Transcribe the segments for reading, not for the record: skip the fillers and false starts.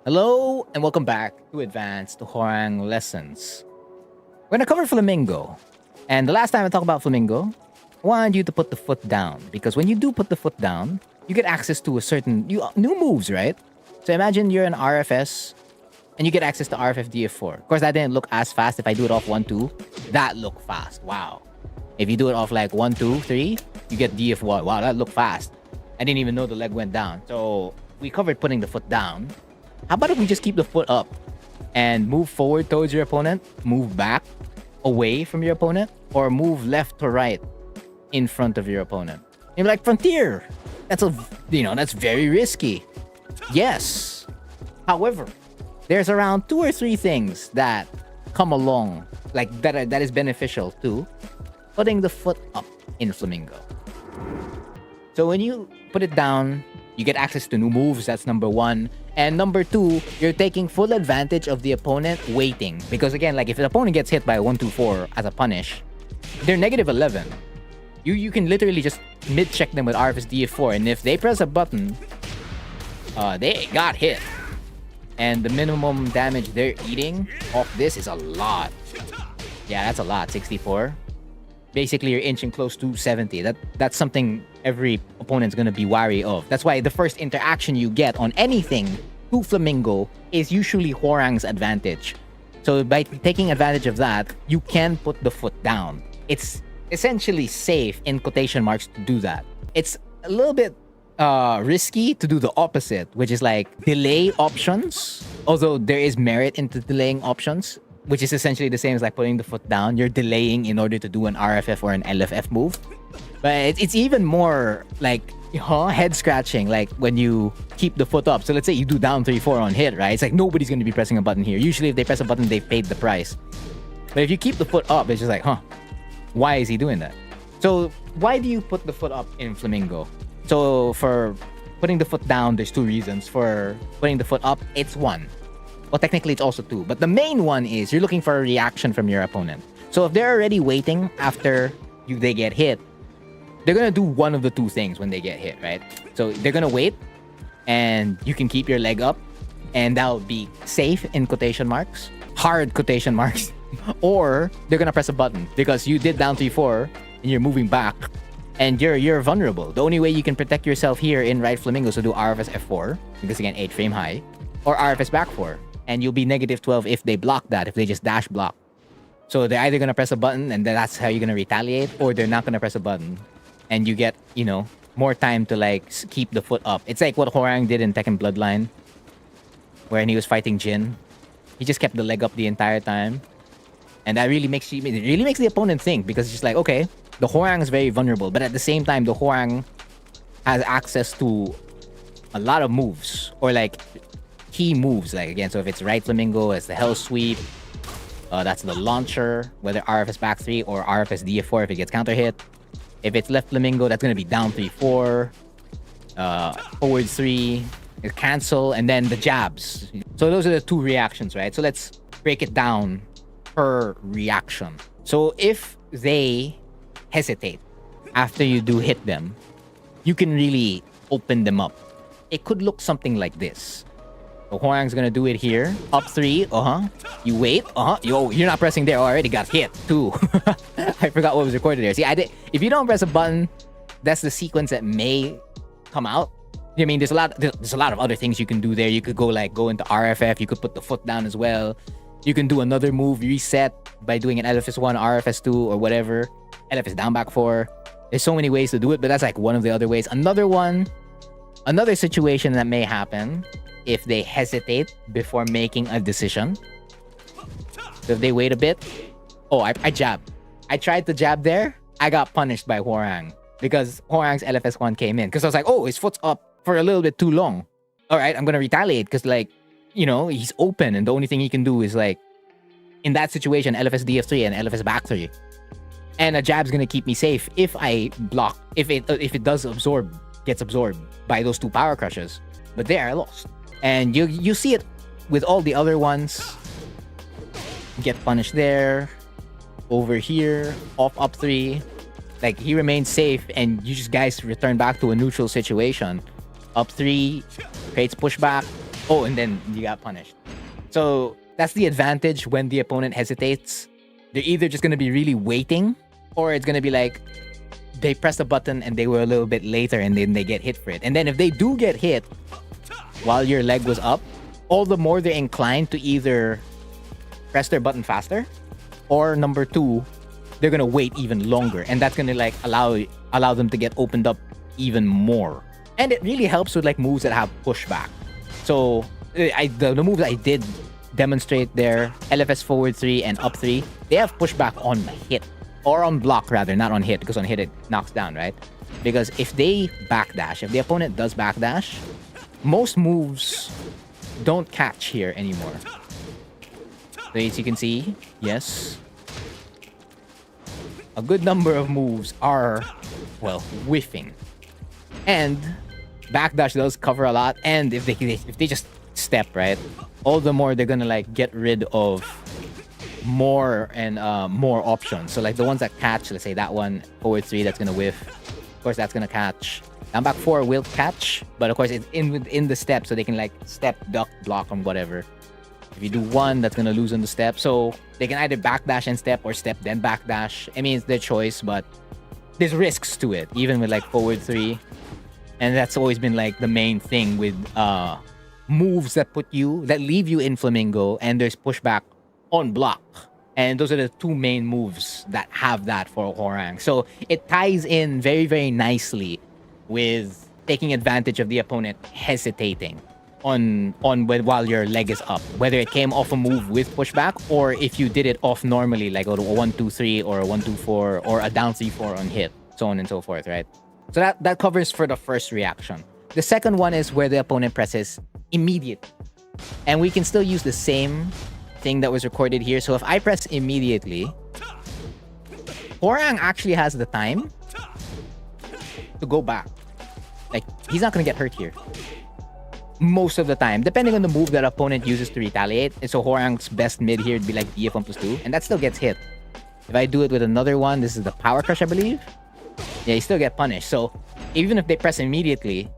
Hello and welcome back to Advanced Hwoarang Lessons. We're gonna cover Flamingo. And the last time I talked about Flamingo, I wanted you to put the foot down because when you do put the foot down, you get access to a certain new moves, right? So imagine you're an RFS and you get access to RFF DF4. Of course, that didn't look as fast. If I do it off 1-2, that looked fast. Wow. If you do it off like 1-2-3, you get DF1. Wow, that looked fast. I didn't even know the leg went down. So we covered putting the foot down. How about if we just keep the foot up and move forward towards your opponent, move back away from your opponent, or move left to right in front of your opponent? You're like, Frontier, that's very risky. Yes. However, there's around 2 or 3 things that come along, like that is beneficial to putting the foot up in Flamingo. So when you put it down, you get access to new moves. That's number 1. And number 2, you're taking full advantage of the opponent waiting. Because again, like if the opponent gets hit by a 1-2-4 as a punish, they're negative 11. You can literally just mid-check them with RFS DF4. And if they press a button, they got hit. And the minimum damage they're eating off this is a lot. Yeah, that's a lot. 64. Basically, you're inching close to 70. That's something every opponent's going to be wary of. That's why the first interaction you get on anything to Flamingo is usually Hwoarang's advantage. So by taking advantage of that, you can put the foot down. It's essentially safe, in quotation marks, to do that. It's a little bit risky to do the opposite, which is like delay options. Although there is merit into delaying options, which is essentially the same as like putting the foot down. You're delaying in order to do an RFF or an LFF move. But it's even more like head scratching, like when you keep the foot up. So let's say you do down 3-4 on hit, right? It's like nobody's going to be pressing a button here. Usually if they press a button, they've paid the price. But if you keep the foot up, it's just like, why is he doing that? So why do you put the foot up in Flamingo? So for putting the foot down, there's 2 reasons. For putting the foot up, it's 1. Well, technically, it's also 2. But the main one is you're looking for a reaction from your opponent. So if they're already waiting after they get hit, they're going to do one of the 2 things when they get hit, right? So they're going to wait, and you can keep your leg up, and that'll be safe in quotation marks, hard quotation marks, or they're going to press a button because you did down 3-4, and you're moving back, and you're vulnerable. The only way you can protect yourself here in right Flamingo is to do RFS F4, because again, 8 frame high, or RFS back 4. And you'll be negative 12 if they block that, if they just dash block. So they're either going to press a button and that's how you're going to retaliate, or they're not going to press a button. And you get, more time to like keep the foot up. It's like what Hwoarang did in Tekken Bloodline, when he was fighting Jin. He just kept the leg up the entire time. And that really makes the opponent think, because it's just like, okay, the Hwoarang is very vulnerable. But at the same time, the Hwoarang has access to a lot of moves, or like key moves. Like again, so if it's right Flamingo, it's the Hell Sweep, that's the launcher, whether RFS back 3 or RFS DF4 if it gets counter hit. If it's left Flamingo, that's going to be down 3-4, forward 3, cancel, and then the jabs. So those are the 2 reactions, right? So let's break it down per reaction. So if they hesitate after you do hit them, you can really open them up. It could look something like this. So Hwoarang's gonna do it here. Up 3, You wait, Yo, you're not pressing there. Oh, I already got hit, too. I forgot what was recorded there. See, if you don't press a button, that's the sequence that may come out. I mean, there's a lot of other things you can do there. You could go into RFF. You could put the foot down as well. You can do another move, reset, by doing an LFS 1, RFS 2, or whatever. LFS down back 4. There's so many ways to do it, but that's like one of the other ways. Another situation that may happen if they hesitate before making a decision. So if they wait a bit, I jab. I tried to jab there. I got punished by Hwoarang because Hwoarang's LFS 1 came in. Because I was like, his foot's up for a little bit too long. All right, I'm going to retaliate because he's open, and the only thing he can do is in that situation, LFS DF3 and LFS back 3. And a jab's going to keep me safe if I block, if it gets absorbed by those 2 power crushes. But there, I lost. And you see it with all the other ones. Get punished there. Over here. Up 3. Like, he remains safe, and you just guys return back to a neutral situation. Up 3. Creates pushback. Oh, and then you got punished. So that's the advantage when the opponent hesitates. They're either just going to be really waiting, or it's going to be like they press the button and they were a little bit later and then they get hit for it. And then if they do get hit while your leg was up, all the more they're inclined to either press their button faster, or number two, they're going to wait even longer. And that's going to like allow them to get opened up even more. And it really helps with like moves that have pushback. So the moves I did demonstrate there, LFS forward 3 and up 3, they have pushback on hit. Or on block rather, not on hit, because on hit it knocks down, right? Because if they backdash, if the opponent does backdash, most moves don't catch here anymore. So as you can see, yes, a good number of moves are, well, whiffing. And backdash does cover a lot, and if they just step, right, all the more they're gonna like get rid of more and more options. So like the ones that catch, let's say that one forward 3, that's gonna whiff. Of course, that's gonna catch. Down back 4 will catch, but of course it's in the step, so they can like step, duck, block, or whatever. If you do 1, that's gonna lose on the step, so they can either backdash and step, or step then backdash. I mean, it's their choice, but there's risks to it, even with like forward 3. And that's always been like the main thing with moves that leave you in Flamingo, and there's pushback on block. And those are the two main moves that have that for Hwoarang. So it ties in very, very nicely with taking advantage of the opponent hesitating while your leg is up. Whether it came off a move with pushback, or if you did it off normally, like a 1-2-3 or a 1-2-4 or a down 3-4 on hit, so on and so forth, right? So that covers for the first reaction. The second one is where the opponent presses immediately. And we can still use the same thing that was recorded here. So if I press immediately, Hwoarang actually has the time to go back. Like, he's not going to get hurt here. Most of the time, depending on the move that opponent uses to retaliate. And so Hwoarang's best mid here would be like DF1 plus 2, and that still gets hit. If I do it with another one, this is the Power Crush, I believe. Yeah, you still get punished. So even if they press immediately,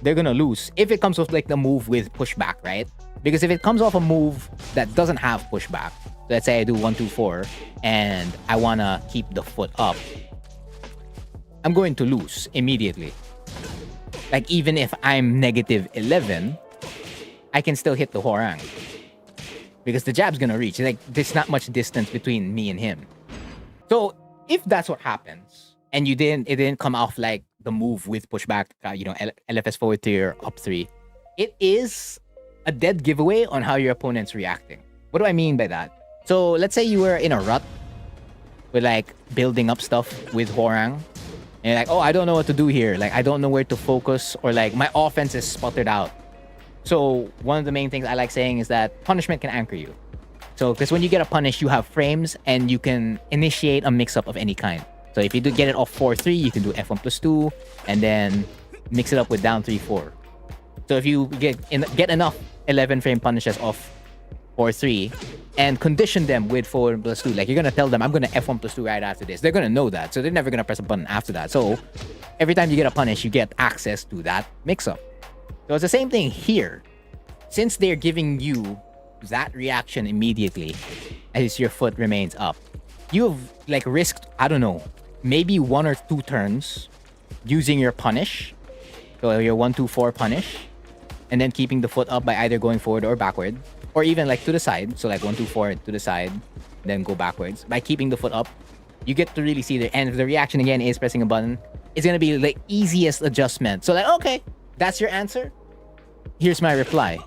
they're gonna lose. If it comes with like the move with pushback, right? Because if it comes off a move that doesn't have pushback, let's say I do 1-2-4 and I wanna keep the foot up, I'm going to lose immediately. Like, even if I'm -11, I can still hit the Hwoarang, because the jab's gonna reach. Like, there's not much distance between me and him. So if that's what happens, and it didn't come off like the move with pushback, LFS forward 3 or up 3, it is a dead giveaway on how your opponent's reacting. What do I mean by that? So let's say you were in a rut with like building up stuff with Hwoarang, and you're like, oh, I don't know what to do here. Like, I don't know where to focus, or like my offense is sputtered out. So one of the main things I like saying is that punishment can anchor you. So because when you get a punish, you have frames and you can initiate a mix-up of any kind. So if you do get it off 4-3, you can do F1 plus 2 and then mix it up with down 3-4. So if you get enough 11 frame punishes off 4-3 and condition them with 4 plus 2, like you're gonna tell them, I'm gonna F1 plus 2 right after this. They're gonna know that, so they're never gonna press a button after that. So every time you get a punish, you get access to that mix-up. So it's the same thing here. Since they're giving you that reaction immediately as your foot remains up, you've like risked, I don't know, maybe 1 or 2 turns using your punish. So your 1-2-4 punish, and then keeping the foot up by either going forward or backward, or even like to the side. So like 1-2-4 to the side, then go backwards. By keeping the foot up, you get to really see the, and if the reaction again is pressing a button, it's gonna be the easiest adjustment. So like, okay, that's your answer. Here's my reply.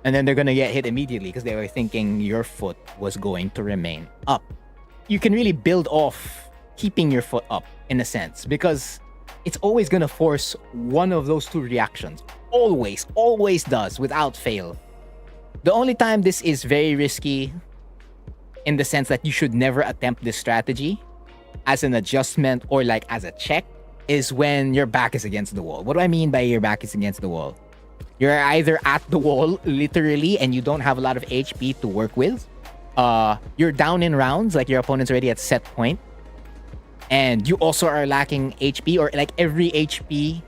And then they're gonna get hit immediately because they were thinking your foot was going to remain up. You can really build off keeping your foot up in a sense, because it's always gonna force one of those 2 reactions. Always does, without fail. The only time this is very risky, in the sense that you should never attempt this strategy as an adjustment or like as a check, is when your back is against the wall. What do I mean by your back is against the wall? You're either at the wall, literally, and you don't have a lot of HP to work with. You're down in rounds, like your opponent's already at set point. And you also are lacking HP, or like every HP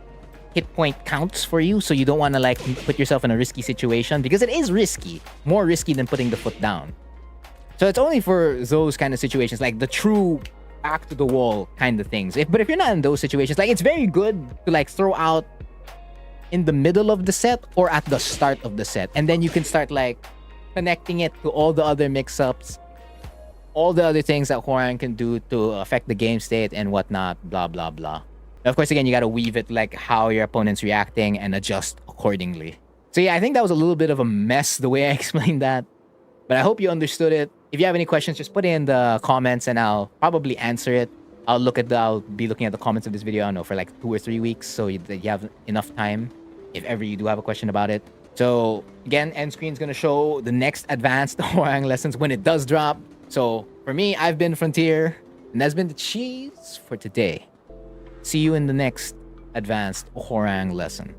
hit point counts for you, so you don't want to like put yourself in a risky situation, because it is risky, more risky than putting the foot down. So it's only for those kind of situations, like the true back to the wall kind of things. But if you're not in those situations, like, it's very good to like throw out in the middle of the set or at the start of the set, and then you can start like connecting it to all the other mix-ups, all the other things that Hwoarang can do to affect the game state and whatnot, blah blah blah. And of course, again, you got to weave it like how your opponent's reacting and adjust accordingly. So yeah, I think that was a little bit of a mess the way I explained that, but I hope you understood it. If you have any questions, just put it in the comments and I'll probably answer it. I'll be looking at the comments of this video, I don't know, for like 2 or 3 weeks, so you have enough time if ever you do have a question about it. So again, end screen's gonna show the next advanced Hwoarang lessons when it does drop. So for me, I've been Frontier, and that's been the cheese for today. See you in the next advanced Hwoarang lesson.